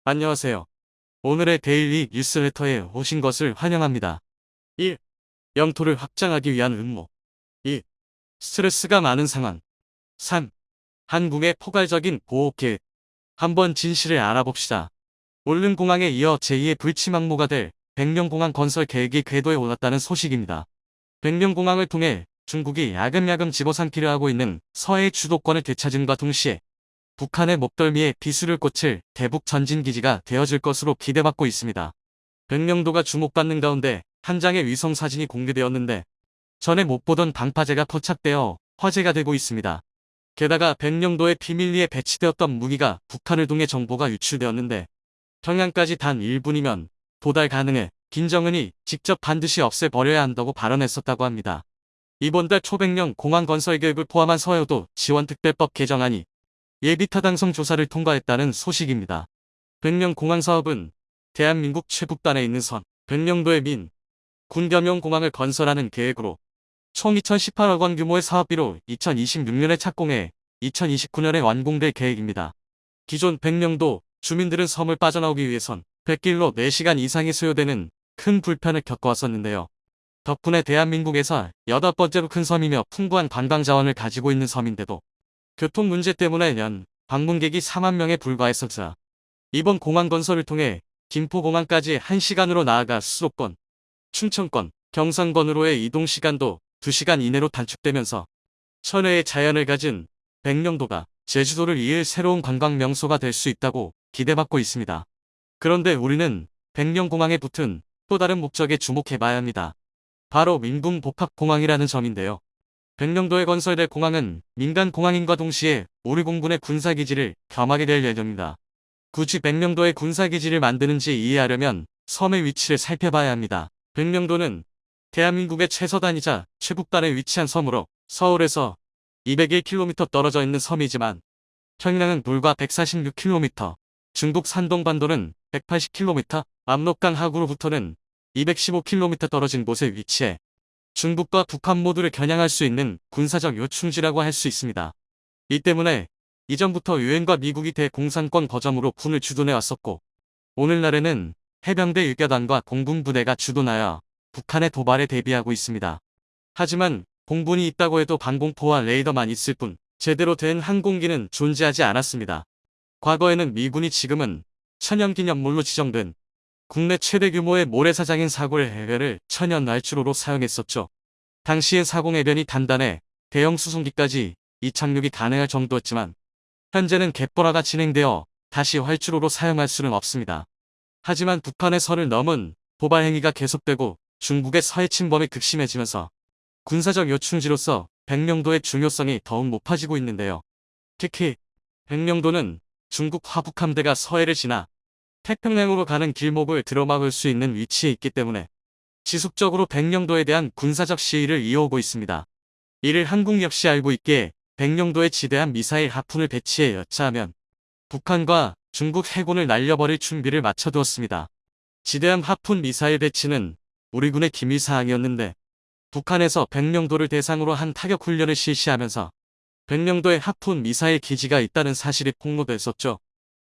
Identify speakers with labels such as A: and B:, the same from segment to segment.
A: 안녕하세요. 오늘의 데일리 뉴스레터에 오신 것을 환영합니다. 1. 영토를 확장하기 위한 음모. 2. 스트레스가 많은 상황. 3. 한국의 포괄적인 보호계획. 한번 진실을 알아봅시다. 울릉공항에 이어 제2의 불치망모가 될 백령공항 건설 계획이 궤도에 올랐다는 소식입니다. 백령공항을 통해 중국이 야금야금 집어삼키려 하고 있는 서해의 주도권을 되찾음과 동시에 북한의 목덜미에 비수를 꽂힐 대북 전진기지가 되어줄 것으로 기대받고 있습니다. 백령도가 주목받는 가운데 한 장의 위성 사진이 공개되었는데 전에 못 보던 방파제가 포착되어 화제가 되고 있습니다. 게다가 백령도의 비밀리에 배치되었던 무기가 북한을 통해 정보가 유출되었는데 평양까지 단 1분이면 도달 가능해 김정은이 직접 반드시 없애버려야 한다고 발언했었다고 합니다. 이번 달 초 백령 공항 건설 계획을 포함한 서해도 지원특별법 개정안이 예비타당성 조사를 통과했다는 소식입니다. 백령공항 사업은 대한민국 최북단에 있는 선, 백령도의 민, 군 겸용 공항을 건설하는 계획으로 총 2018억 원 규모의 사업비로 2026년에 착공해 2029년에 완공될 계획입니다. 기존 백령도 주민들은 섬을 빠져나오기 위해선 백길로 4시간 이상이 소요되는 큰 불편을 겪어왔었는데요. 덕분에 대한민국에서 8번째로 큰 섬이며 풍부한 관광 자원을 가지고 있는 섬인데도 교통 문제 때문에 연 방문객이 4만 명에 불과했었자 이번 공항 건설을 통해 김포공항까지 1시간으로 나아가 수도권, 춘천권, 경상권으로의 이동 시간도 2시간 이내로 단축되면서 천혜의 자연을 가진 백령도가 제주도를 이을 새로운 관광 명소가 될 수 있다고 기대받고 있습니다. 그런데 우리는 백령공항에 붙은 또 다른 목적에 주목해봐야 합니다. 바로 민군복합공항이라는 점인데요. 백령도에 건설될 공항은 민간 공항인과 동시에 우리 공군의 군사기지를 겸하게 될 예정입니다. 굳이 백령도에 군사기지를 만드는지 이해하려면 섬의 위치를 살펴봐야 합니다. 백령도는 대한민국의 최서단이자 최북단에 위치한 섬으로 서울에서 201km 떨어져 있는 섬이지만 평양은 불과 146km, 중국 산동반도는 180km, 압록강 하구로부터는 215km 떨어진 곳에 위치해 중국과 북한 모두를 겨냥할 수 있는 군사적 요충지라고 할 수 있습니다. 이 때문에 이전부터 유엔과 미국이 대공산권 거점으로 군을 주둔해 왔었고 오늘날에는 해병대 유교단과 공군부대가 주둔하여 북한의 도발에 대비하고 있습니다. 하지만 공군이 있다고 해도 방공포와 레이더만 있을 뿐 제대로 된 항공기는 존재하지 않았습니다. 과거에는 미군이 지금은 천연기념물로 지정된 국내 최대 규모의 모래사장인 사골 해변을 천연 날주로로 사용했었죠. 당시엔 사공 해변이 단단해 대형 수송기까지 이착륙이 가능할 정도였지만 현재는 갯벌화가 진행되어 다시 활주로로 사용할 수는 없습니다. 하지만 북한의 선을 넘은 도발 행위가 계속되고 중국의 서해 침범이 극심해지면서 군사적 요충지로서 백령도의 중요성이 더욱 높아지고 있는데요. 특히 백령도는 중국 화북함대가 서해를 지나 태평양으로 가는 길목을 들어막을 수 있는 위치에 있기 때문에 지속적으로 백령도에 대한 군사적 시위를 이어오고 있습니다. 이를 한국 역시 알고 있기에 백령도에 지대한 미사일 하푼을 배치해 여차하면 북한과 중국 해군을 날려버릴 준비를 마쳐두었습니다. 지대함 하푼 미사일 배치는 우리 군의 기밀사항이었는데 북한에서 백령도를 대상으로 한 타격 훈련을 실시하면서 백령도에 하푼 미사일 기지가 있다는 사실이 폭로됐었죠.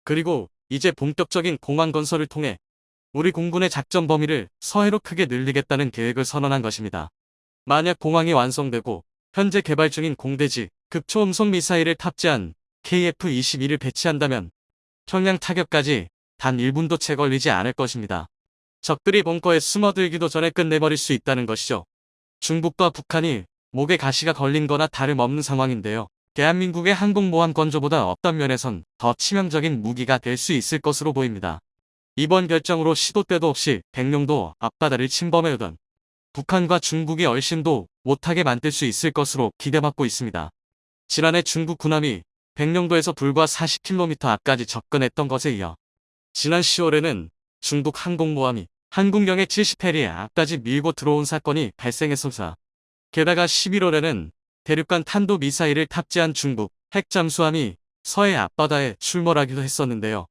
A: 그리고 이제 본격적인 공항 건설을 통해 우리 공군의 작전 범위를 서해로 크게 늘리겠다는 계획을 선언한 것입니다. 만약 공항이 완성되고 현재 개발 중인 공대지 극초음속 미사일을 탑재한 KF-21을 배치한다면 평양 타격까지 단 1분도 채 걸리지 않을 것입니다. 적들이 벙커에 숨어들기도 전에 끝내버릴 수 있다는 것이죠. 중국과 북한이 목에 가시가 걸린 거나 다름없는 상황인데요. 대한민국의 항공모함 건조보다 어떤 면에선 더 치명적인 무기가 될 수 있을 것으로 보입니다. 이번 결정으로 시도 때도 없이 백령도 앞바다를 침범해오던 북한과 중국이 얼씬도 못하게 만들 수 있을 것으로 기대받고 있습니다. 지난해 중국 군함이 백령도에서 불과 40km 앞까지 접근했던 것에 이어 지난 10월에는 중국 항공모함이 한국령의 70해리 앞까지 밀고 들어온 사건이 발생했습니다. 게다가 11월에는 대륙간 탄도미사일을 탑재한 중국 핵잠수함이 서해 앞바다에 출몰하기도 했었는데요.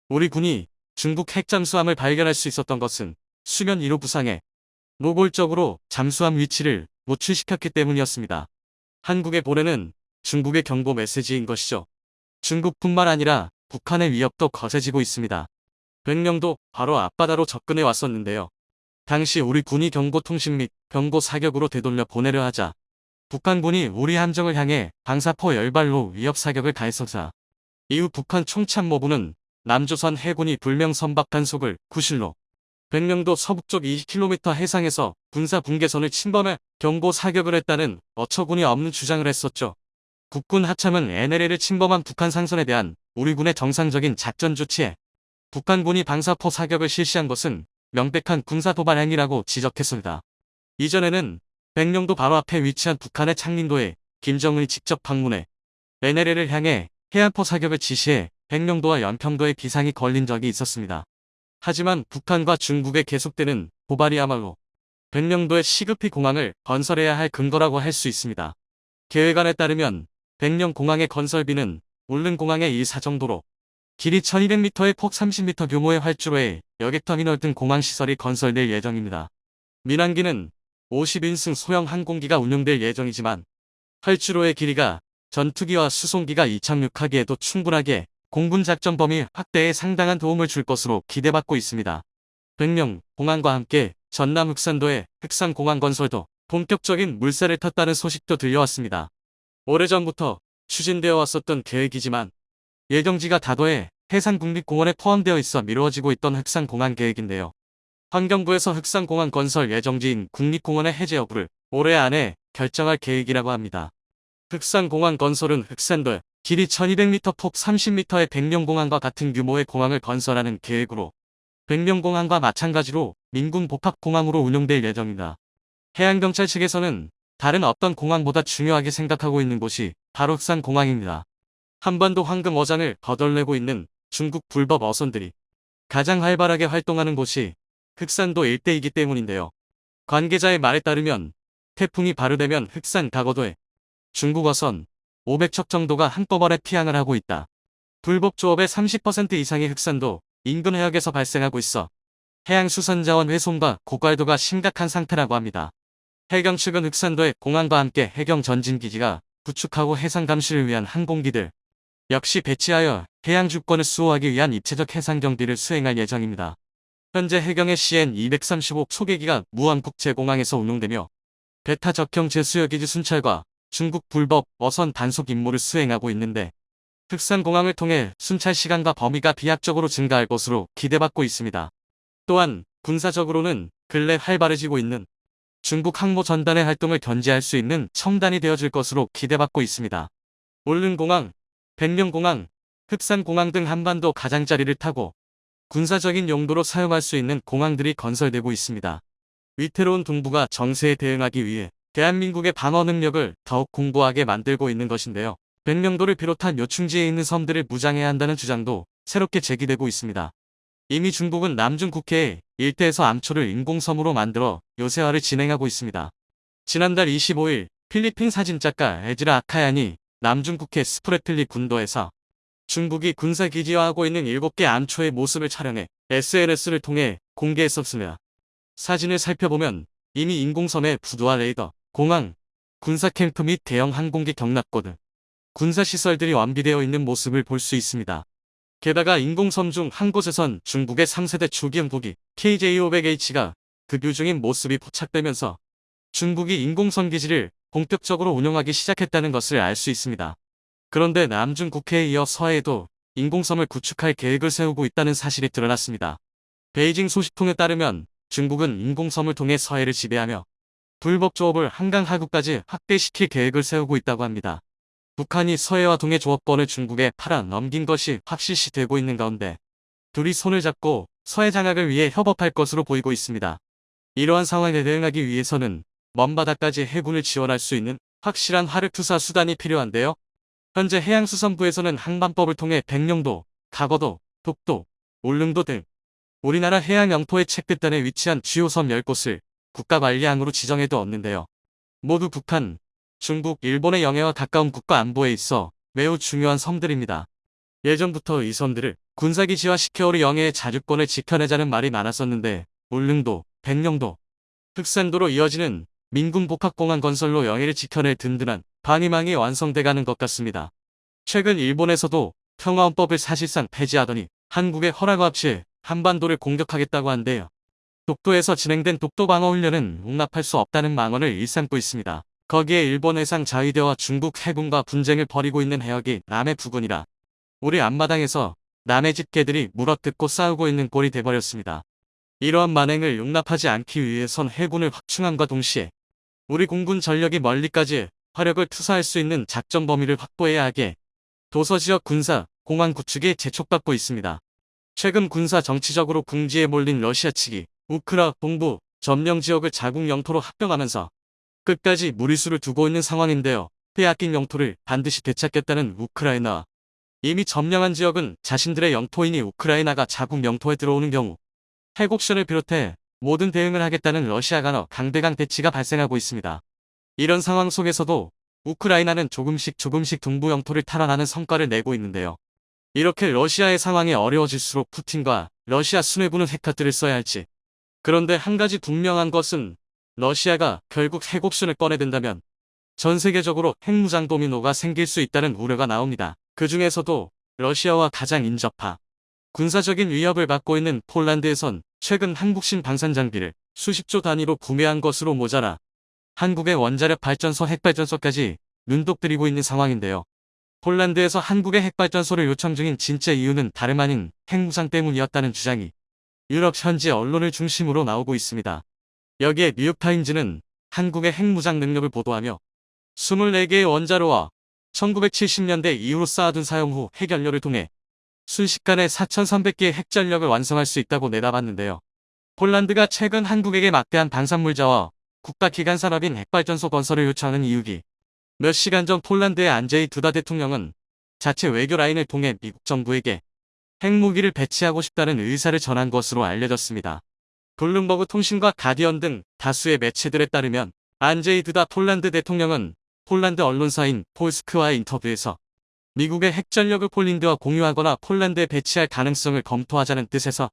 A: 우리 군이 중국 핵잠수함을 발견할 수 있었던 것은 수면 위로 부상해 노골적으로 잠수함 위치를 노출시켰기 때문이었습니다. 한국에 보내는 중국의 경고 메시지인 것이죠. 중국뿐만 아니라 북한의 위협도 거세지고 있습니다. 백령도 바로 앞바다로 접근해 왔었는데요. 당시 우리 군이 경고 통신 및 경고 사격으로 되돌려 보내려 하자 북한군이 우리 함정을 향해 방사포 10발로 위협 사격을 가했었자 이후 북한 총참모부는 남조선 해군이 불명 선박 단속을 구실로 백령도 서북쪽 20km 해상에서 군사 분계선을 침범해 경고 사격을 했다는 어처구니 없는 주장을 했었죠. 국군 하참은 NLL을 침범한 북한 상선에 대한 우리 군의 정상적인 작전 조치에 북한군이 방사포 사격을 실시한 것은 명백한 군사 도발 행위라고 지적했습니다. 이전에는 백령도 바로 앞에 위치한 북한의 창린도에 김정은이 직접 방문해 NLL을 향해 해안포 사격을 지시해 백령도와 연평도에 비상이 걸린 적이 있었습니다. 하지만 북한과 중국의 계속되는 도발이야말로 백령도에 시급히 공항을 건설해야 할 근거라고 할 수 있습니다. 계획안에 따르면 백령공항의 건설비는 울릉공항의 1사 정도로 길이 1200m의 폭 30m 규모의 활주로에 여객터미널 등 공항시설이 건설될 예정입니다. 민항기는 50인승 소형 항공기가 운용될 예정이지만 활주로의 길이가 전투기와 수송기가 이착륙하기에도 충분하게 공군 작전 범위 확대에 상당한 도움을 줄 것으로 기대받고 있습니다. 백령 공항과 함께 전남 흑산도의 흑산공항 건설도 본격적인 물살을 탔다는 소식도 들려왔습니다. 오래전부터 추진되어 왔었던 계획이지만 예정지가 다도해 해상국립공원에 포함되어 있어 미루어지고 있던 흑산공항 계획인데요. 환경부에서 흑산공항 건설 예정지인 국립공원의 해제 여부를 올해 안에 결정할 계획이라고 합니다. 흑산공항 건설은 흑산도에 길이 1200m 폭 30m의 백령공항과 같은 규모의 공항을 건설하는 계획으로 백령공항과 마찬가지로 민군 복합공항으로 운용될 예정입니다. 해양경찰 측에서는 다른 어떤 공항보다 중요하게 생각하고 있는 곳이 바로 흑산공항입니다. 한반도 황금 어장을 거덜내고 있는 중국 불법 어선들이 가장 활발하게 활동하는 곳이 흑산도 일대이기 때문인데요. 관계자의 말에 따르면 태풍이 발효되면 흑산 가거도에 중국 어선 500척 정도가 한꺼번에 피항을 하고 있다. 불법 조업의 30% 이상이 흑산도 인근 해역에서 발생하고 있어 해양수산자원 훼손과 고갈도가 심각한 상태라고 합니다. 해경 측은 흑산도의 공항과 함께 해경 전진기지가 구축하고 해상 감시를 위한 항공기들 역시 배치하여 해양 주권을 수호하기 위한 입체적 해상 경비를 수행할 예정입니다. 현재 해경의 CN-235 소개기가 무안국제공항에서 운용되며 베타 적형 제수여기지 순찰과 중국 불법 어선 단속 임무를 수행하고 있는데 흑산공항을 통해 순찰 시간과 범위가 비약적으로 증가할 것으로 기대받고 있습니다. 또한 군사적으로는 근래 활발해지고 있는 중국 항모 전단의 활동을 견제할 수 있는 첨단이 되어줄 것으로 기대받고 있습니다. 울릉공항, 백령공항, 흑산공항 등 한반도 가장자리를 타고 군사적인 용도로 사용할 수 있는 공항들이 건설되고 있습니다. 위태로운 동북아 정세에 대응하기 위해 대한민국의 방어 능력을 더욱 공고하게 만들고 있는 것인데요. 백령도를 비롯한 요충지에 있는 섬들을 무장해야 한다는 주장도 새롭게 제기되고 있습니다. 이미 중국은 남중 국해에 일대에서 암초를 인공섬으로 만들어 요새화를 진행하고 있습니다. 지난달 25일 필리핀 사진작가 에즈라 아카얀이 남중 국해 스프레틀리 군도에서 중국이 군사기지화하고 있는 7개 암초의 모습을 촬영해 SNS를 통해 공개했었으며 사진을 살펴보면 이미 인공섬에 부두와 레이더, 공항, 군사캠프 및 대형 항공기 경납고 등 군사시설들이 완비되어 있는 모습을 볼 수 있습니다. 게다가 인공섬 중 한 곳에선 중국의 3세대 조기형도기 KJ-500H가 급유 중인 모습이 포착되면서 중국이 인공섬 기지를 본격적으로 운영하기 시작했다는 것을 알 수 있습니다. 그런데 남중 국해에 이어 서해에도 인공섬을 구축할 계획을 세우고 있다는 사실이 드러났습니다. 베이징 소식통에 따르면 중국은 인공섬을 통해 서해를 지배하며 불법 조업을 한강 하구까지 확대시킬 계획을 세우고 있다고 합니다. 북한이 서해와 동해 조업권을 중국에 팔아 넘긴 것이 확실시되고 있는 가운데 둘이 손을 잡고 서해 장악을 위해 협업할 것으로 보이고 있습니다. 이러한 상황에 대응하기 위해서는 먼 바다까지 해군을 지원할 수 있는 확실한 화력투사 수단이 필요한데요. 현재 해양수산부에서는 항만법을 통해 백령도, 가거도, 독도, 울릉도 등 우리나라 해양 영토의 채끝단에 위치한 주요 섬 10곳을 국가관리항으로 지정해도 없는데요. 모두 북한, 중국, 일본의 영해와 가까운 국가 안보에 있어 매우 중요한 섬들입니다. 예전부터 이 섬들을 군사기지화시켜 우리 영해의 자주권을 지켜내자는 말이 많았었는데 울릉도, 백령도, 흑산도로 이어지는 민군 복합공항 건설로 영해를 지켜낼 든든한 방위망이 완성돼가는 것 같습니다. 최근 일본에서도 평화헌법을 사실상 폐지하더니 한국의 허락 없이 한반도를 공격하겠다고 한대요. 독도에서 진행된 독도 방어 훈련은 용납할 수 없다는 망언을 일삼고 있습니다. 거기에 일본 해상 자위대와 중국 해군과 분쟁을 벌이고 있는 해역이 남해 부근이라 우리 앞마당에서 남의 집 개들이 물어뜯고 싸우고 있는 꼴이 돼버렸습니다. 이러한 만행을 용납하지 않기 위해선 해군을 확충함과 동시에 우리 공군 전력이 멀리까지 화력을 투사할 수 있는 작전 범위를 확보해야 하기에 도서지역 군사, 공항 구축이 재촉받고 있습니다. 최근 군사 정치적으로 궁지에 몰린 러시아 측이 우크라 동부 점령 지역을 자국 영토로 합병하면서 끝까지 무리수를 두고 있는 상황인데요. 빼앗긴 영토를 반드시 되찾겠다는 우크라이나. 이미 점령한 지역은 자신들의 영토이니 우크라이나가 자국 영토에 들어오는 경우 핵옵션을 비롯해 모든 대응을 하겠다는 러시아 간의 강대강 대치가 발생하고 있습니다. 이런 상황 속에서도 우크라이나는 조금씩 동부 영토를 탈환하는 성과를 내고 있는데요. 이렇게 러시아의 상황이 어려워질수록 푸틴과 러시아 수뇌부는 핵카드를 써야 할지. 그런데 한 가지 분명한 것은 러시아가 결국 핵옵션을 꺼내든다면 전 세계적으로 핵무장 도미노가 생길 수 있다는 우려가 나옵니다. 그 중에서도 러시아와 가장 인접하 군사적인 위협을 받고 있는 폴란드에선 최근 한국신 방산 장비를 수십조 단위로 구매한 것으로 모자라 한국의 원자력 발전소 핵발전소까지 눈독 들이고 있는 상황인데요. 폴란드에서 한국의 핵발전소를 요청 중인 진짜 이유는 다름 아닌 핵무장 때문이었다는 주장이 유럽 현지 언론을 중심으로 나오고 있습니다. 여기에 뉴욕타임즈는 한국의 핵무장 능력을 보도하며 24개의 원자로와 1970년대 이후로 쌓아둔 사용 후 핵연료를 통해 순식간에 4,300개의 핵전력을 완성할 수 있다고 내다봤는데요. 폴란드가 최근 한국에게 막대한 방산물자와 국가기관 산업인 핵발전소 건설을 요청하는 이유기. 몇 시간 전 폴란드의 안제이 두다 대통령은 자체 외교 라인을 통해 미국 정부에게 핵무기를 배치하고 싶다는 의사를 전한 것으로 알려졌습니다. 블룸버그 통신과 가디언 등 다수의 매체들에 따르면 안제이 두다 폴란드 대통령은 폴란드 언론사인 폴스크와의 인터뷰에서 미국의 핵전력을 폴란드와 공유하거나 폴란드에 배치할 가능성을 검토하자는 뜻에서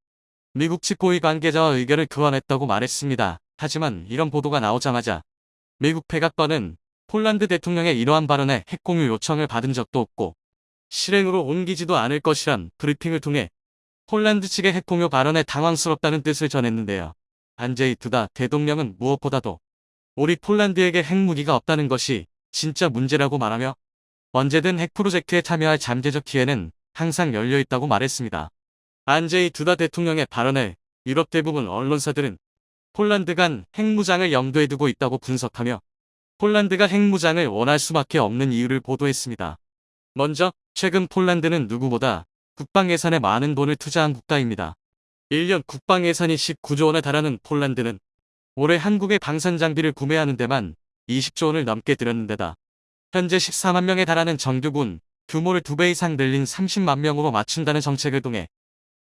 A: 미국 측 고위 관계자와 의견을 교환했다고 말했습니다. 하지만 이런 보도가 나오자마자 미국 백악관은 폴란드 대통령의 이러한 발언에 핵공유 요청을 받은 적도 없고 실행으로 옮기지도 않을 것이란 브리핑을 통해 폴란드 측의 핵공유 발언에 당황스럽다는 뜻을 전했는데요. 안제이 두다 대통령은 무엇보다도 우리 폴란드에게 핵무기가 없다는 것이 진짜 문제라고 말하며 언제든 핵 프로젝트에 참여할 잠재적 기회는 항상 열려있다고 말했습니다. 안제이 두다 대통령의 발언에 유럽 대부분 언론사들은 폴란드 간 핵무장을 염두에 두고 있다고 분석하며 폴란드가 핵무장을 원할 수밖에 없는 이유를 보도했습니다. 먼저 최근 폴란드는 누구보다 국방 예산에 많은 돈을 투자한 국가입니다. 1년 국방 예산이 19조 원에 달하는 폴란드는 올해 한국의 방산 장비를 구매하는 데만 20조 원을 넘게 들였는데다 현재 14만 명에 달하는 정규군 규모를 2배 이상 늘린 30만 명으로 맞춘다는 정책을 통해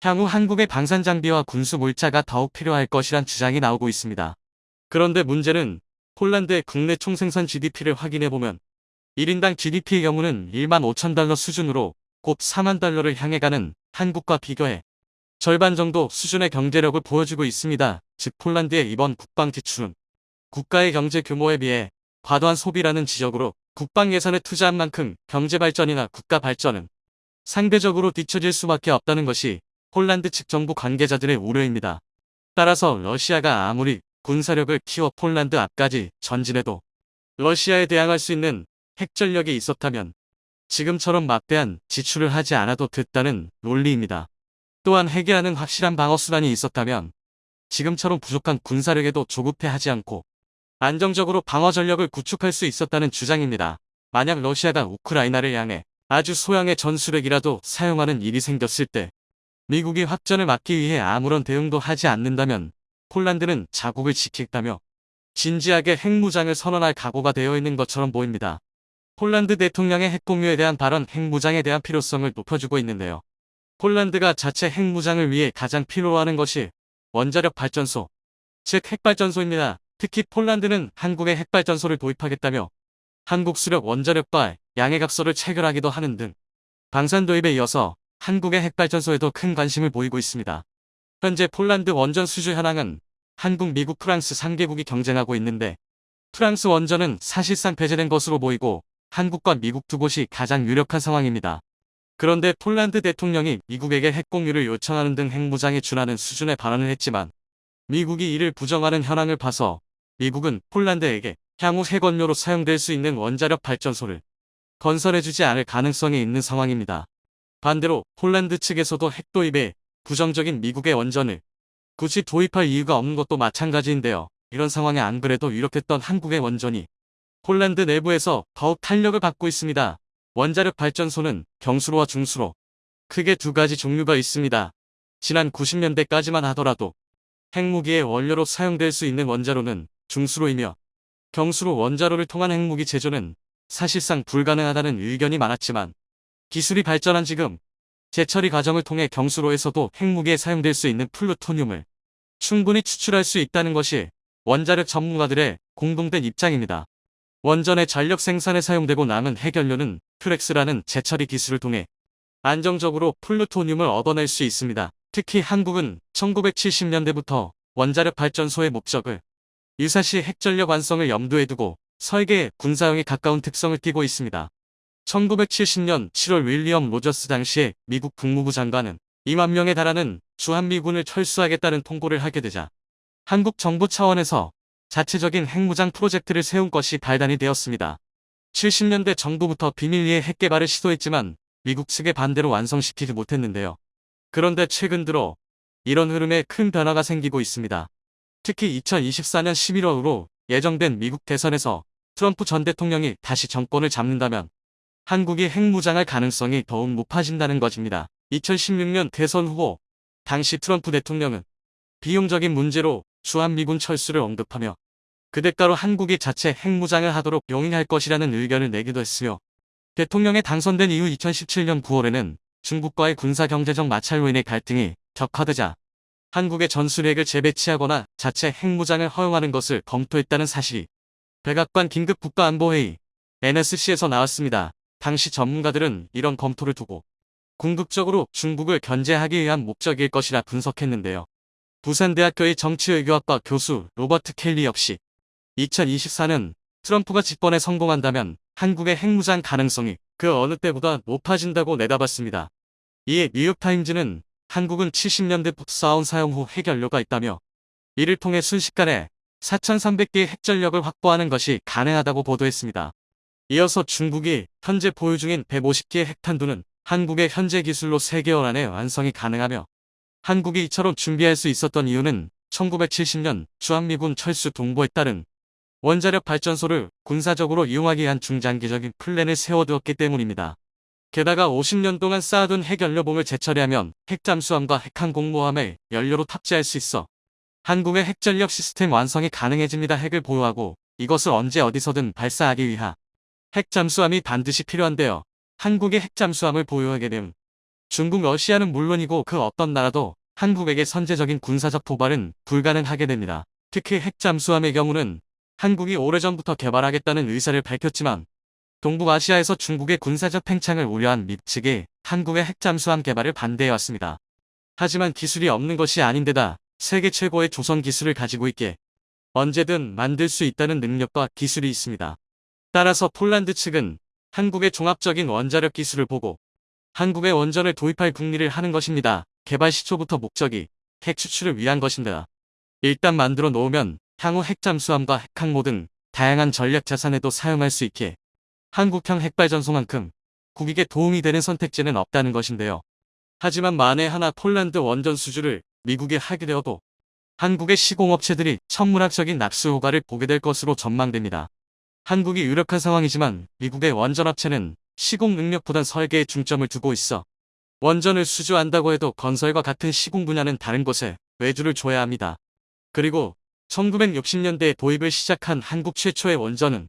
A: 향후 한국의 방산 장비와 군수 물자가 더욱 필요할 것이란 주장이 나오고 있습니다. 그런데 문제는 폴란드의 국내 총생산 GDP를 확인해보면 1인당 GDP의 경우는 1만 5천 달러 수준으로 곧 4만 달러를 향해 가는 한국과 비교해 절반 정도 수준의 경제력을 보여주고 있습니다. 즉 폴란드의 이번 국방 지출은 국가의 경제 규모에 비해 과도한 소비라는 지적으로 국방 예산에 투자한 만큼 경제 발전이나 국가 발전은 상대적으로 뒤처질 수밖에 없다는 것이 폴란드 측 정부 관계자들의 우려입니다. 따라서 러시아가 아무리 군사력을 키워 폴란드 앞까지 전진해도 러시아에 대항할 수 있는 핵전력이 있었다면 지금처럼 막대한 지출을 하지 않아도 됐다는 논리입니다. 또한 핵이라는 확실한 방어수단이 있었다면 지금처럼 부족한 군사력에도 조급해하지 않고 안정적으로 방어 전력을 구축할 수 있었다는 주장입니다. 만약 러시아가 우크라이나를 향해 아주 소형의 전술핵이라도 사용하는 일이 생겼을 때 미국이 확전을 막기 위해 아무런 대응도 하지 않는다면 폴란드는 자국을 지키겠다며 진지하게 핵무장을 선언할 각오가 되어 있는 것처럼 보입니다. 폴란드 대통령의 핵공유에 대한 발언 핵무장에 대한 필요성을 높여주고 있는데요. 폴란드가 자체 핵무장을 위해 가장 필요로 하는 것이 원자력 발전소, 즉 핵발전소입니다. 특히 폴란드는 한국에 핵발전소를 도입하겠다며 한국 수력 원자력과 양해각서를 체결하기도 하는 등 방산 도입에 이어서 한국의 핵발전소에도 큰 관심을 보이고 있습니다. 현재 폴란드 원전 수주 현황은 한국, 미국, 프랑스 3개국이 경쟁하고 있는데 프랑스 원전은 사실상 폐쇄된 것으로 보이고 한국과 미국 두 곳이 가장 유력한 상황입니다. 그런데 폴란드 대통령이 미국에게 핵공유를 요청하는 등 핵무장에 준하는 수준의 발언을 했지만 미국이 이를 부정하는 현황을 봐서 미국은 폴란드에게 향후 핵원료로 사용될 수 있는 원자력 발전소를 건설해주지 않을 가능성이 있는 상황입니다. 반대로 폴란드 측에서도 핵 도입에 부정적인 미국의 원전을 굳이 도입할 이유가 없는 것도 마찬가지인데요. 이런 상황에 안 그래도 유력했던 한국의 원전이 폴란드 내부에서 더욱 탄력을 받고 있습니다. 원자력 발전소는 경수로와 중수로 크게 두 가지 종류가 있습니다. 지난 90년대까지만 하더라도 핵무기의 원료로 사용될 수 있는 원자로는 중수로이며 경수로 원자로를 통한 핵무기 제조는 사실상 불가능하다는 의견이 많았지만 기술이 발전한 지금 재처리 과정을 통해 경수로에서도 핵무기에 사용될 수 있는 플루토늄을 충분히 추출할 수 있다는 것이 원자력 전문가들의 공동된 입장입니다. 원전의 전력 생산에 사용되고 남은 핵연료는 퓨렉스라는 재처리 기술을 통해 안정적으로 플루토늄을 얻어낼 수 있습니다. 특히 한국은 1970년대부터 원자력 발전소의 목적을 유사시 핵전력 완성을 염두에 두고 설계에 군사형에 가까운 특성을 띠고 있습니다. 1970년 7월 윌리엄 로저스 당시의 미국 국무부 장관은 2만 명에 달하는 주한미군을 철수하겠다는 통보를 하게 되자 한국 정부 차원에서 자체적인 핵무장 프로젝트를 세운 것이 발단이 되었습니다. 70년대 정부부터 비밀리에 핵개발을 시도했지만 미국 측의 반대로 완성시키지 못했는데요. 그런데 최근 들어 이런 흐름에 큰 변화가 생기고 있습니다. 특히 2024년 11월로 예정된 미국 대선에서 트럼프 전 대통령이 다시 정권을 잡는다면 한국이 핵무장할 가능성이 더욱 높아진다는 것입니다. 2016년 대선 후보 당시 트럼프 대통령은 비용적인 문제로 주한미군 철수를 언급하며 그 대가로 한국이 자체 핵무장을 하도록 용인할 것이라는 의견을 내기도 했으며 대통령에 당선된 이후 2017년 9월에는 중국과의 군사경제적 마찰로 인해 갈등이 격화되자 한국의 전술핵을 재배치하거나 자체 핵무장을 허용하는 것을 검토했다는 사실이 백악관 긴급 국가안보회의 NSC에서 나왔습니다. 당시 전문가들은 이런 검토를 두고 궁극적으로 중국을 견제하기 위한 목적일 것이라 분석했는데요. 부산대학교의 정치외교학과 교수 로버트 켈리 역시 2024년 트럼프가 집권에 성공한다면 한국의 핵무장 가능성이 그 어느 때보다 높아진다고 내다봤습니다. 이에 뉴욕타임즈는 한국은 70년대부터 쌓아온 사용 후 핵연료가 있다며 이를 통해 순식간에 4,300개의 핵전력을 확보하는 것이 가능하다고 보도했습니다. 이어서 중국이 현재 보유 중인 150개의 핵탄두는 한국의 현재 기술로 3개월 안에 완성이 가능하며 한국이 이처럼 준비할 수 있었던 이유는 1970년 주한미군 철수 동보에 따른 원자력 발전소를 군사적으로 이용하기 위한 중장기적인 플랜을 세워두었기 때문입니다. 게다가 50년 동안 쌓아둔 핵연료봉을 재처리하면 핵잠수함과 핵항공모함을 연료로 탑재할 수 있어 한국의 핵전력 시스템 완성이 가능해집니다. 핵을 보유하고 이것을 언제 어디서든 발사하기 위한 핵잠수함이 반드시 필요한데요. 한국의 핵잠수함을 보유하게 되면 중국, 러시아는 물론이고 그 어떤 나라도 한국에게 선제적인 군사적 도발은 불가능하게 됩니다. 특히 핵잠수함의 경우는 한국이 오래전부터 개발하겠다는 의사를 밝혔지만 동북아시아에서 중국의 군사적 팽창을 우려한 미국 측이 한국의 핵잠수함 개발을 반대해왔습니다. 하지만 기술이 없는 것이 아닌데다 세계 최고의 조선 기술을 가지고 있기에 언제든 만들 수 있다는 능력과 기술이 있습니다. 따라서 폴란드 측은 한국의 종합적인 원자력 기술을 보고 한국의 원전을 도입할 궁리를 하는 것입니다. 개발 시초부터 목적이 핵 추출을 위한 것입니다. 일단 만들어 놓으면 향후 핵잠수함과 핵항모 등 다양한 전략 자산에도 사용할 수 있게 한국형 핵발전소만큼 국익에 도움이 되는 선택지는 없다는 것인데요. 하지만 만에 하나 폴란드 원전 수주를 미국이 하게 되어도 한국의 시공업체들이 천문학적인 납수 효과를 보게 될 것으로 전망됩니다. 한국이 유력한 상황이지만 미국의 원전업체는 시공 능력보단 설계에 중점을 두고 있어 원전을 수주한다고 해도 건설과 같은 시공 분야는 다른 곳에 외주를 줘야 합니다. 그리고 1960년대에 도입을 시작한 한국 최초의 원전은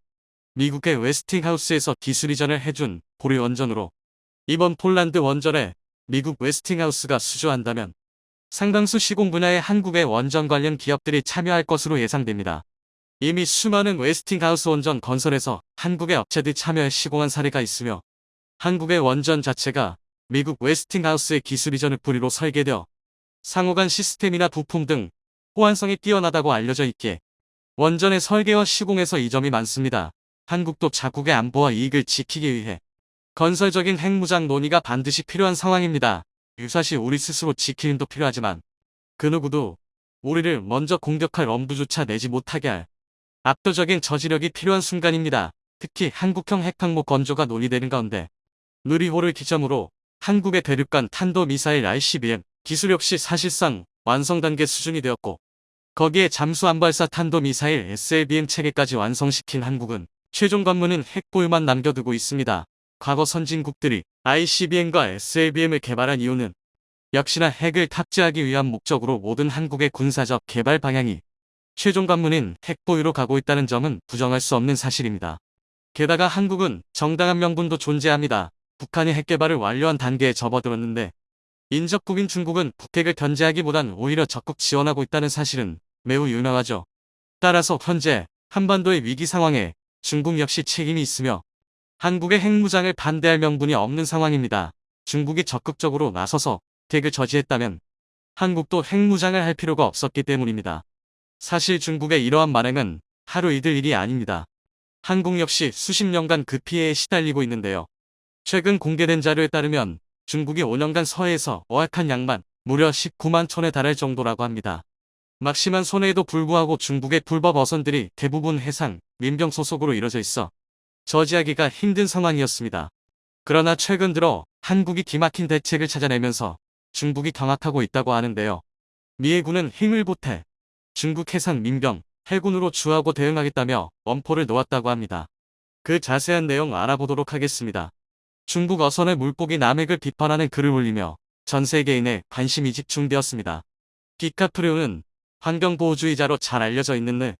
A: 미국의 웨스팅하우스에서 기술 이전을 해준 보리 원전으로 이번 폴란드 원전에 미국 웨스팅하우스가 수주한다면 상당수 시공 분야의 한국의 원전 관련 기업들이 참여할 것으로 예상됩니다. 이미 수많은 웨스팅하우스 원전 건설에서 한국의 업체들이 참여해 시공한 사례가 있으며 한국의 원전 자체가 미국 웨스팅하우스의 기술 이전을 뿌리로 설계되어 상호간 시스템이나 부품 등 호환성이 뛰어나다고 알려져 있기에 원전의 설계와 시공에서 이점이 많습니다. 한국도 자국의 안보와 이익을 지키기 위해 건설적인 핵무장 논의가 반드시 필요한 상황입니다. 유사시 우리 스스로 지키는 힘도 필요하지만 그 누구도 우리를 먼저 공격할 엄두조차 내지 못하게 할 압도적인 저지력이 필요한 순간입니다. 특히 한국형 핵항모 건조가 논의되는 가운데 누리호를 기점으로 한국의 대륙간 탄도미사일 ICBM 기술 역시 사실상 완성 단계 수준이 되었고 거기에 잠수함발사 탄도미사일 SLBM 체계까지 완성시킨 한국은 최종 관문은 핵 보유만 남겨두고 있습니다. 과거 선진국들이 ICBM과 SLBM을 개발한 이유는 역시나 핵을 탑재하기 위한 목적으로 모든 한국의 군사적 개발 방향이 최종 관문인 핵 보유로 가고 있다는 점은 부정할 수 없는 사실입니다. 게다가 한국은 정당한 명분도 존재합니다. 북한이 핵 개발을 완료한 단계에 접어들었는데 인접국인 중국은 북핵을 견제하기보단 오히려 적극 지원하고 있다는 사실은 매우 유명하죠. 따라서 현재 한반도의 위기 상황에 중국 역시 책임이 있으며 한국의 핵무장을 반대할 명분이 없는 상황입니다. 중국이 적극적으로 나서서 핵을 저지했다면 한국도 핵무장을 할 필요가 없었기 때문입니다. 사실 중국의 이러한 만행은 하루 이틀 일이 아닙니다. 한국 역시 수십 년간 그 피해에 시달리고 있는데요. 최근 공개된 자료에 따르면 중국이 5년간 서해에서 어획한 양만 무려 19만 톤에 달할 정도라고 합니다. 막심한 손해에도 불구하고 중국의 불법 어선들이 대부분 해상, 민병 소속으로 이뤄져 있어 저지하기가 힘든 상황이었습니다. 그러나 최근 들어 한국이 기막힌 대책을 찾아내면서 중국이 경악하고 있다고 하는데요. 미 해군은 힘을 보태 중국 해상 민병, 해군으로 주하고 대응하겠다며 엄포를 놓았다고 합니다. 그 자세한 내용 알아보도록 하겠습니다. 중국 어선의 물고기 남핵을 비판하는 글을 올리며 전 세계인의 관심이 집중되었습니다. 디카프리오는 환경보호주의자로 잘 알려져 있는 느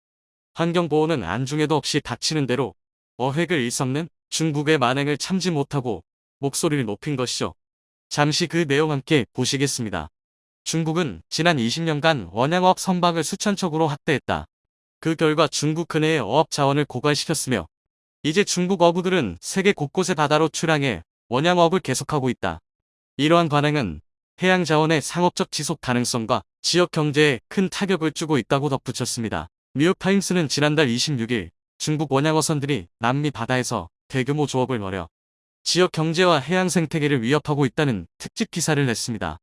A: 환경보호는 안중에도 없이 닥치는 대로 어획을 일삼는 중국의 만행을 참지 못하고 목소리를 높인 것이죠. 잠시 그 내용 함께 보시겠습니다. 중국은 지난 20년간 원양어업 선박을 수천 척으로 확대했다. 그 결과 중국 근해의 어업 자원을 고갈시켰으며 이제 중국 어부들은 세계 곳곳의 바다로 출항해 원양어업을 계속하고 있다. 이러한 관행은 해양 자원의 상업적 지속 가능성과 지역 경제에 큰 타격을 주고 있다고 덧붙였습니다. 뉴욕타임스는 지난달 26일 중국 원양어선들이 남미 바다에서 대규모 조업을 벌여 지역 경제와 해양 생태계를 위협하고 있다는 특집 기사를 냈습니다.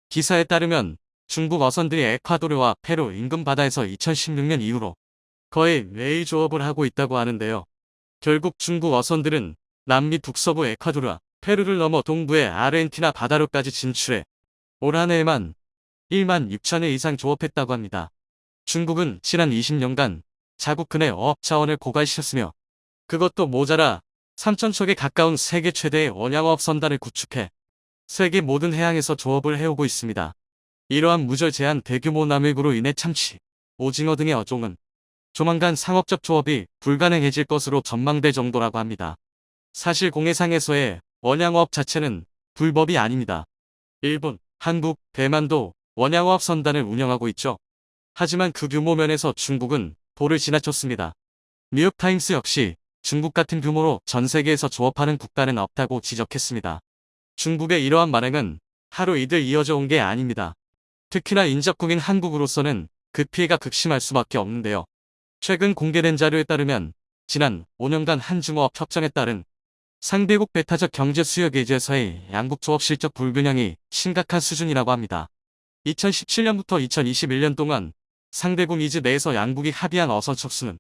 A: 기사에 따르면 중국 어선들이 에콰도르와 페루 인근 바다에서 2016년 이후로 거의 매일 조업을 하고 있다고 하는데요. 결국 중국 어선들은 남미 북서부 에콰도르와 페루를 넘어 동부의 아르헨티나 바다로까지 진출해 올 한 해에만 1만 6천 회 이상 조업했다고 합니다. 중국은 지난 20년간 자국 근해 어업 자원을 고갈시켰으며 그것도 모자라 3천 척에 가까운 세계 최대의 원양어업 선단을 구축해 세계 모든 해양에서 조업을 해오고 있습니다. 이러한 무절제한 대규모 남획으로 인해 참치, 오징어 등의 어종은 조만간 상업적 조업이 불가능해질 것으로 전망될 정도라고 합니다. 사실 공해상에서의 원양어업 자체는 불법이 아닙니다. 일본, 한국, 대만도 원양어업 선단을 운영하고 있죠. 하지만 그 규모 면에서 중국은 도를 지나쳤습니다. 뉴욕타임스 역시 중국 같은 규모로 전 세계에서 조업하는 국가는 없다고 지적했습니다. 중국의 이러한 만행은 하루 이틀 이어져 온 게 아닙니다. 특히나 인접국인 한국으로서는 그 피해가 극심할 수밖에 없는데요. 최근 공개된 자료에 따르면 지난 5년간 한중어업 협정에 따른 상대국 배타적 경제 수역 예제에서의 양국 조업 실적 불균형이 심각한 수준이라고 합니다. 2017년부터 2021년 동안 상대국 이즈 내에서 양국이 합의한 어선 척수는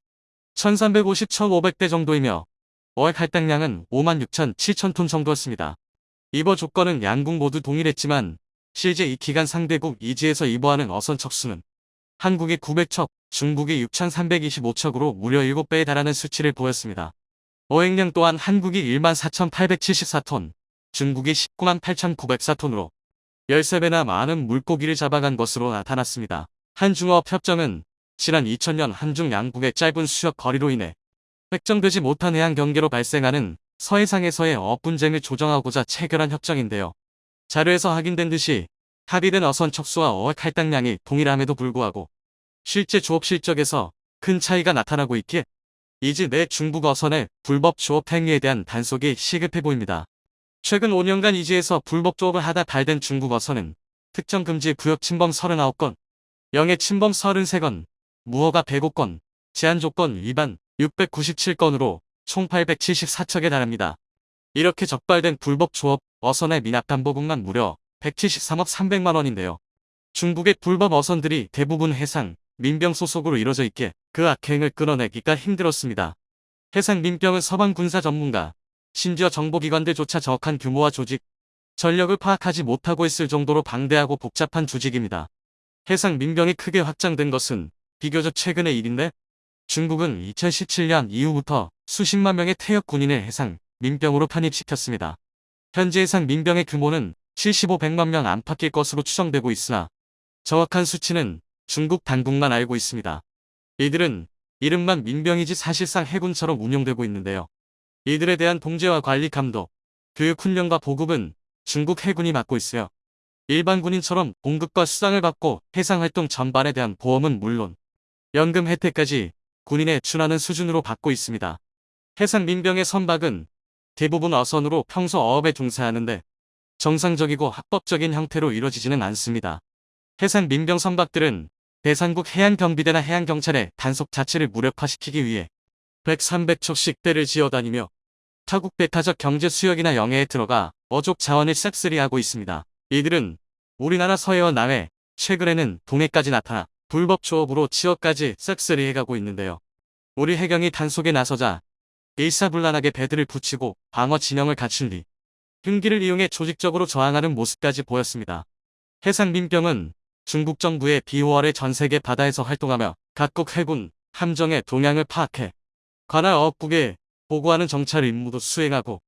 A: 1350, 1500대 정도이며 어획 할당량은 56,700톤 정도였습니다. 입어 조건은 양국 모두 동일했지만 실제 이 기간 상대국 이즈에서 입어하는 어선 척수는 한국이 900척, 중국이 6,325척으로 무려 7배에 달하는 수치를 보였습니다. 어획량 또한 한국이 14,874톤, 중국이 198,904톤으로 13배나 많은 물고기를 잡아간 것으로 나타났습니다. 한중어업 협정은 지난 2000년 한중 양국의 짧은 수역 거리로 인해 획정되지 못한 해양 경계로 발생하는 서해상에서의 어업 분쟁을 조정하고자 체결한 협정인데요. 자료에서 확인된 듯이 합의된 어선 척수와 어획 할당량이 동일함에도 불구하고 실제 조업 실적에서 큰 차이가 나타나고 있기에 이즈 내 중국 어선의 불법 조업 행위에 대한 단속이 시급해 보입니다. 최근 5년간 이즈에서 불법 조업을 하다 발된 중국 어선은 특정 금지 구역 침범 39건, 영해 침범 33건, 무허가 105건, 제한 조건 위반 697건으로 총 874척에 달합니다. 이렇게 적발된 불법 조업 어선의 미납담보금만 무려 173억 300만 원인데요. 중국의 불법 어선들이 대부분 해상, 민병 소속으로 이뤄져 있기에 그 악행을 끊어내기가 힘들었습니다. 해상 민병은 서방 군사 전문가, 심지어 정보기관들조차 정확한 규모와 조직, 전력을 파악하지 못하고 있을 정도로 방대하고 복잡한 조직입니다. 해상 민병이 크게 확장된 것은 비교적 최근의 일인데, 중국은 2017년 이후부터 수십만 명의 퇴역 군인을 해상 민병으로 편입시켰습니다. 현재 해상 민병의 규모는 75-100만 명 안팎일 것으로 추정되고 있으나 정확한 수치는 중국 당국만 알고 있습니다. 이들은 이름만 민병이지 사실상 해군처럼 운용되고 있는데요. 이들에 대한 통제와 관리 감독, 교육 훈련과 보급은 중국 해군이 맡고 있으며 일반 군인처럼 봉급과 수당을 받고 해상활동 전반에 대한 보험은 물론 연금 혜택까지 군인에 준하는 수준으로 받고 있습니다. 해상 민병의 선박은 대부분 어선으로 평소 어업에 종사하는데 정상적이고 합법적인 형태로 이루어지지는 않습니다. 해상 민병 선박들은 대상국 해안경비대나 해안경찰의 단속 자체를 무력화시키기 위해 100, 300척씩 떼를 지어다니며 타국 배타적 경제 수역이나 영해에 들어가 어족 자원을 싹쓸이하고 있습니다. 이들은 우리나라 서해와 남해, 최근에는 동해까지 나타나 불법 조업으로 지역까지 싹쓸이해가고 있는데요. 우리 해경이 단속에 나서자 일사불란하게 배들을 붙이고 방어 진영을 갖춘 뒤 흉기를 이용해 조직적으로 저항하는 모습까지 보였습니다. 해상 민병은 중국 정부의 비호월의 전 세계 바다에서 활동하며 각국 해군, 함정의 동향을 파악해 관할 어업국에 보고하는 정찰 임무도 수행하고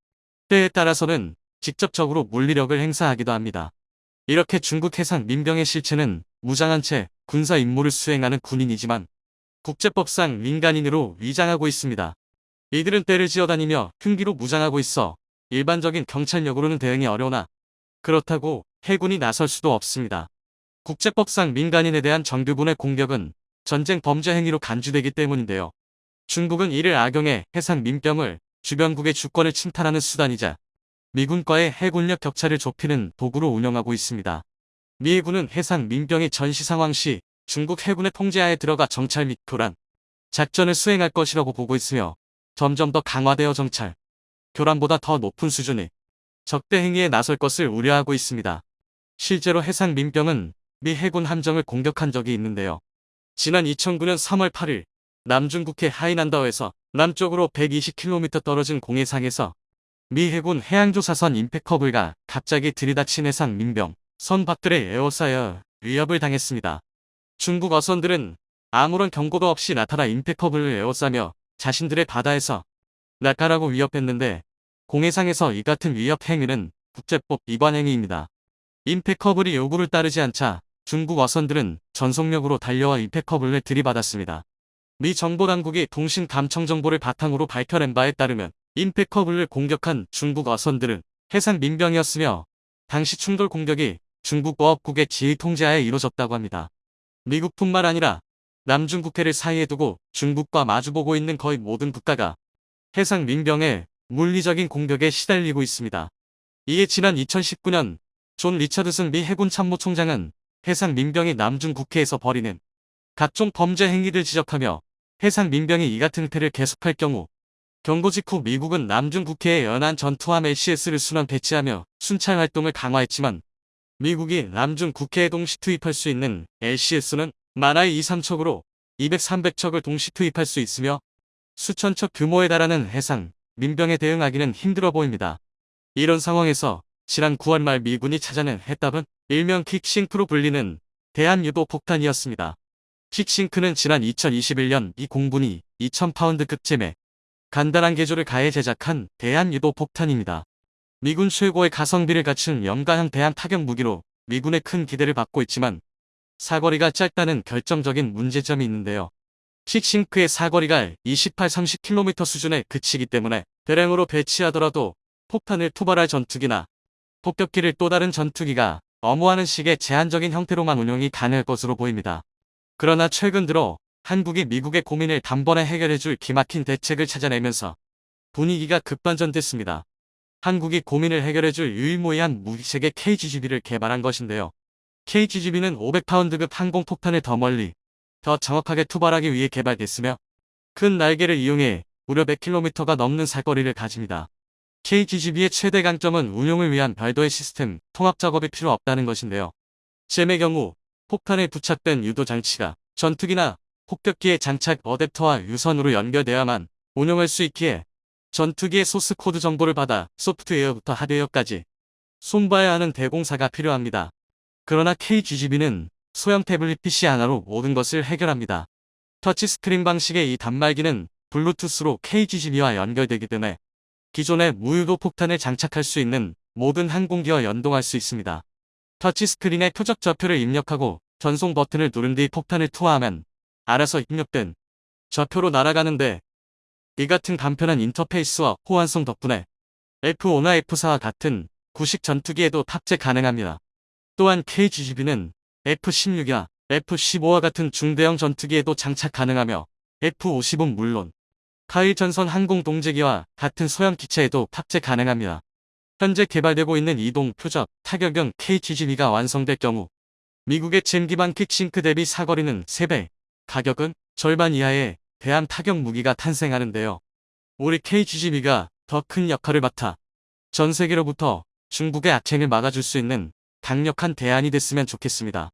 A: 때에 따라서는 직접적으로 물리력을 행사하기도 합니다. 이렇게 중국 해상 민병의 실체는 무장한 채 군사 임무를 수행하는 군인이지만 국제법상 민간인으로 위장하고 있습니다. 이들은 떼를 지어다니며 흉기로 무장하고 있어 일반적인 경찰력으로는 대응이 어려우나 그렇다고 해군이 나설 수도 없습니다. 국제법상 민간인에 대한 정규군의 공격은 전쟁 범죄 행위로 간주되기 때문인데요. 중국은 이를 악용해 해상 민병을 주변국의 주권을 침탈하는 수단이자 미군과의 해군력 격차를 좁히는 도구로 운영하고 있습니다. 미 해군은 해상 민병이 전시 상황 시 중국 해군의 통제하에 들어가 정찰 및 교란, 작전을 수행할 것이라고 보고 있으며 점점 더 강화되어 정찰, 교란보다 더 높은 수준의 적대 행위에 나설 것을 우려하고 있습니다. 실제로 해상 민병은 미 해군 함정을 공격한 적이 있는데요. 지난 2009년 3월 8일 남중국해 하이난다오에서 남쪽으로 120km 떨어진 공해상에서 미 해군 해양조사선 임팩커블가 갑자기 들이닥친 해상 민병 선박들의 에워싸여 위협을 당했습니다. 중국 어선들은 아무런 경고도 없이 나타나 임팩커블을 에워싸며 자신들의 바다에서 날아가라고 위협했는데 공해상에서 이 같은 위협 행위는 국제법 위반 행위입니다. 임팩커블이 요구를 따르지 않자 중국 어선들은 전속력으로 달려와 임팩커블을 들이받았습니다. 미 정보당국이 통신 감청 정보를 바탕으로 밝혀낸 바에 따르면 임팩커블을 공격한 중국 어선들은 해상 민병이었으며 당시 충돌 공격이 중국 어업국의 지휘 통제하에 이루어졌다고 합니다. 미국뿐만 아니라 남중국해를 사이에 두고 중국과 마주보고 있는 거의 모든 국가가 해상 민병의 물리적인 공격에 시달리고 있습니다. 이에 지난 2019년 존 리처드슨 미 해군 참모총장은 해상 민병이 남중국해에서 벌이는 각종 범죄 행위를 지적하며 해상 민병이 이 같은 행태를 계속할 경우 경고 직후 미국은 남중국해에 연안 전투함 LCS를 순환 배치하며 순찰 활동을 강화했지만 미국이 남중국해에 동시 투입할 수 있는 LCS는 많아야 2, 3척으로 200, 300척을 동시 투입할 수 있으며 수천 척 규모에 달하는 해상 민병에 대응하기는 힘들어 보입니다. 이런 상황에서 지난 9월 말 미군이 찾아낸 해답은 일명 킥싱크로 불리는 대한유도 폭탄이었습니다. 킥싱크는 지난 2021년 미 공군이 2000파운드급 잼에 간단한 개조를 가해 제작한 대한유도 폭탄입니다. 미군 최고의 가성비를 갖춘 염가형 대한 타격 무기로 미군의 큰 기대를 받고 있지만 사거리가 짧다는 결정적인 문제점이 있는데요. 킥싱크의 사거리가 28, 30km 수준에 그치기 때문에 대량으로 배치하더라도 폭탄을 투발할 전투기나 폭격기를 또 다른 전투기가 엄호하는 식의 제한적인 형태로만 운용이 가능할 것으로 보입니다. 그러나 최근 들어 한국이 미국의 고민을 단번에 해결해줄 기막힌 대책을 찾아내면서 분위기가 급반전됐습니다. 한국이 고민을 해결해줄 유일무이한 무기체계 KGB를 개발한 것인데요. KGB는 500파운드급 항공폭탄을 더 멀리, 더 정확하게 투발하기 위해 개발됐으며 큰 날개를 이용해 무려 100km가 넘는 사거리를 가집니다. KGGB의 최대 강점은 운용을 위한 별도의 시스템, 통합 작업이 필요 없다는 것인데요. 잼의 경우 폭탄에 부착된 유도 장치가 전투기나 폭격기의 장착 어댑터와 유선으로 연결되어야만 운용할 수 있기에 전투기의 소스 코드 정보를 받아 소프트웨어부터 하드웨어까지 손봐야 하는 대공사가 필요합니다. 그러나 KGGB는 소형 태블릿 PC 하나로 모든 것을 해결합니다. 터치스크린 방식의 이 단말기는 블루투스로 KGGB와 연결되기 때문에 기존의 무유도 폭탄에 장착할 수 있는 모든 항공기와 연동할 수 있습니다. 터치스크린에 표적 좌표를 입력하고 전송 버튼을 누른 뒤 폭탄을 투하하면 알아서 입력된 좌표로 날아가는데, 이 같은 간편한 인터페이스와 호환성 덕분에 F5나 F4와 같은 구식 전투기에도 탑재 가능합니다. 또한 KGGB는 F-16이나 F-15와 같은 중대형 전투기에도 장착 가능하며 F-55는 물론 카일 전선 항공 동제기와 같은 소형 기체에도 탑재 가능합니다. 현재 개발되고 있는 이동 표적 타격용 KGGB가 완성될 경우 미국의 잼 기반 킥싱크 대비 사거리는 3배, 가격은 절반 이하의 대함 타격 무기가 탄생하는데요. 우리 KGGB가 더 큰 역할을 맡아 전 세계로부터 중국의 악행을 막아줄 수 있는 강력한 대안이 됐으면 좋겠습니다.